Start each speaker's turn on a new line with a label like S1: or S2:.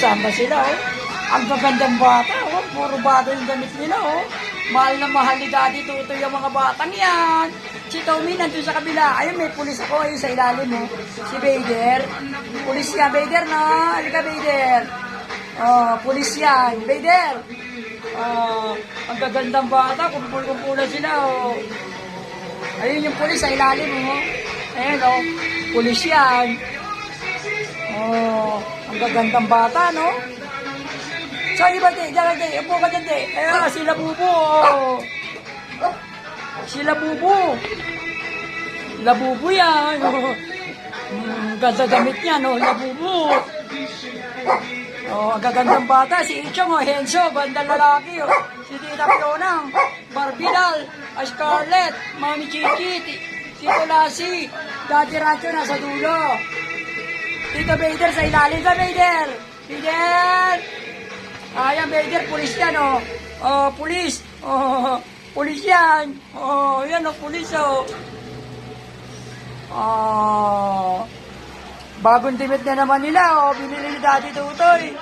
S1: magkasama sila, oh. Ang gagandang bata, oh. Puro bago yung damit nila, oh. Mahal na mahal ni Daddy Tutoy yung mga batang yan. Si Tommy nandun sa kabila. Ayun, may pulis ako, ayun sa ilalim, oh. Si Vader. Pulis yan, Vader, no? Halika, Vader. Oh, pulis yan. Vader. Oh, ang gagandang bata, kumpul-kumpulan sila, oh. Ayun yung pulis sa ilalim, oh. Ayun, oh. Pulis yan. Oh, ang gagandang bata, no? So, iba, di, upo ka dyan, di. Ayun, sila Bubu, oh. Sila Bubu. Labubu yan, oh. Ganda damit niya, no? Labubu. Oh, ang gagandang bata, si Ichong, oh, Henso, bandang lalaki, oh. Si Tita Pionang, Barbidal, Scarlett, Mami Chichi, Tito Lassie, Daddy Rancho nasa dulo. Tito Vader sa ilalim ka, Vader. Vader! Ayan, Vader, pulis yan, oh. Oh, pulis. Oh, pulis yan. Oh, yan, oh, pulis, oh. Oh. Bagong dimit na naman nila, oh. Binili ni Daddy Tutoy.